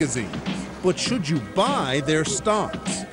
magazines. But should you buy their stocks?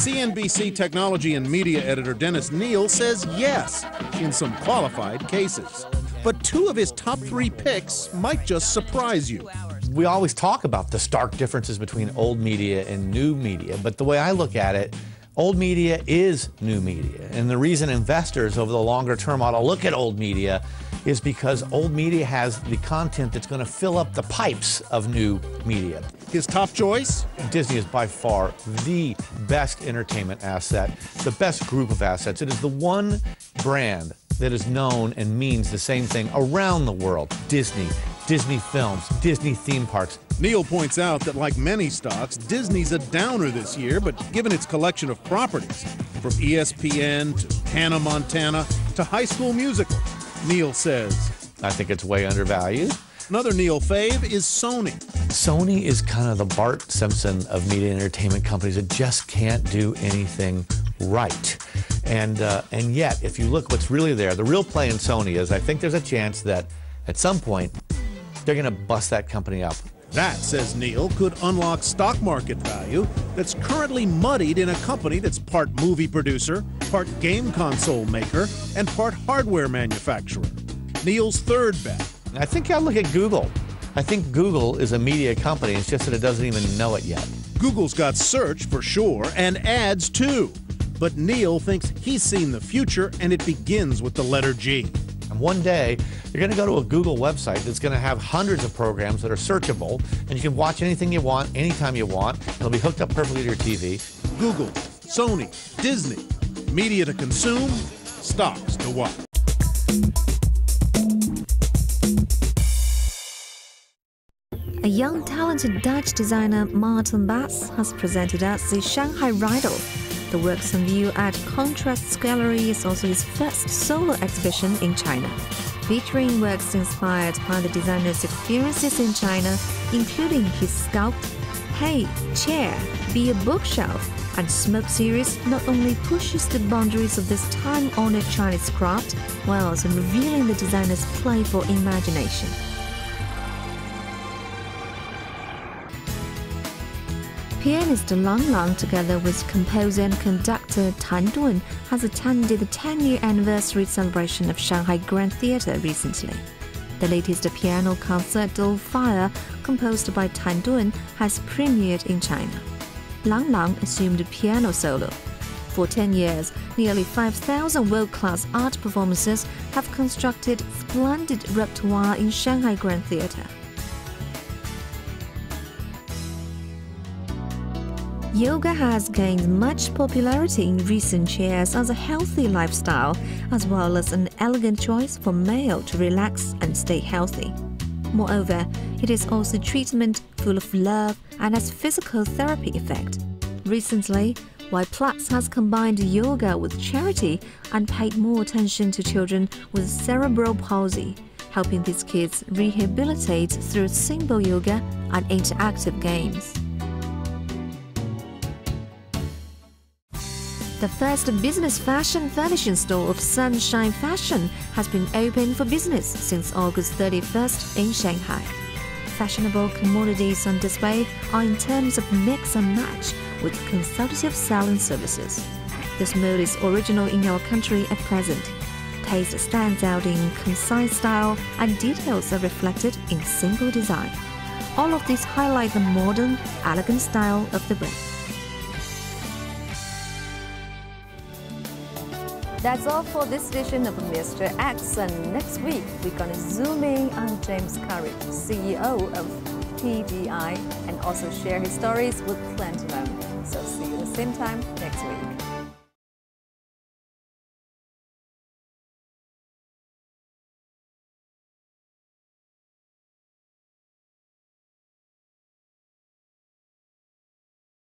CNBC technology and media editor Dennis Neal says yes, in some qualified cases. But two of his top 3 picks might just surprise you. We always talk about the stark differences between old media and new media, but the way I look at it, old media is new media. And the reason investors over the longer term ought to look at old media is because old media has the content that's going to fill up the pipes of new media. His top choice? Disney is by far the best entertainment asset, the best group of assets. It is the one brand that is known and means the same thing around the world. Disney, Disney films, Disney theme parks. Neal points out that like many stocks, Disney's a downer this year, but given its collection of properties, from ESPN to Hannah Montana to High School Musical, Neal says, I think it's way undervalued. Another Neal fave is Sony. Sony is kind of the Bart Simpson of media and entertainment companies. It just can't do anything right. And yet, if you look what's really there, the real play in Sony is I think there's a chance that at some point they're going to bust that company up. That, says Neal, could unlock stock market value that's currently muddied in a company that's part movie producer, part game console maker, and part hardware manufacturer. Neal's third bet. I think I'll look at Google. I think Google is a media company. It's just that it doesn't even know it yet. Google's got search for sure, and ads too. But Neal thinks he's seen the future, and it begins with the letter G. And one day, you're going to go to a Google website that's going to have hundreds of programs that are searchable, and you can watch anything you want, anytime you want. It'll be hooked up perfectly to your TV. Google, Sony, Disney, media to consume, stocks to watch. A young, talented Dutch designer, Maarten Bass, has presented us the Shanghai Riddle. The works on view at Contrasts Gallery is also his first solo exhibition in China, featuring works inspired by the designer's experiences in China, including his sculpt, Hey, Chair, Be a Bookshelf, and Smoke series. Not only pushes the boundaries of this time-honored Chinese craft, while also revealing the designer's playful imagination. Pianist Lang Lang, together with composer and conductor Tan Dun, has attended the 10-year anniversary celebration of Shanghai Grand Theatre recently. The latest piano concert, Dull Fire, composed by Tan Dun, has premiered in China. Lang Lang assumed a piano solo. For 10 years, nearly 5,000 world-class art performances have constructed splendid repertoire in Shanghai Grand Theatre. Yoga has gained much popularity in recent years as a healthy lifestyle, as well as an elegant choice for male to relax and stay healthy. Moreover, it is also treatment full of love and has physical therapy effect. Recently, Y Plus has combined yoga with charity and paid more attention to children with cerebral palsy, helping these kids rehabilitate through simple yoga and interactive games. The first business fashion furnishing store of Sunshine Fashion has been open for business since August 31st in Shanghai. Fashionable commodities on display are in terms of mix and match with consultative selling services. This mode is original in our country at present. Taste stands out in concise style and details are reflected in simple design. All of these highlight the modern, elegant style of the brand. That's all for this edition of Mr. X, and next week we're going to zoom in on James Curry, CEO of TDI, and also share his stories with Platinum. So see you the same time next week.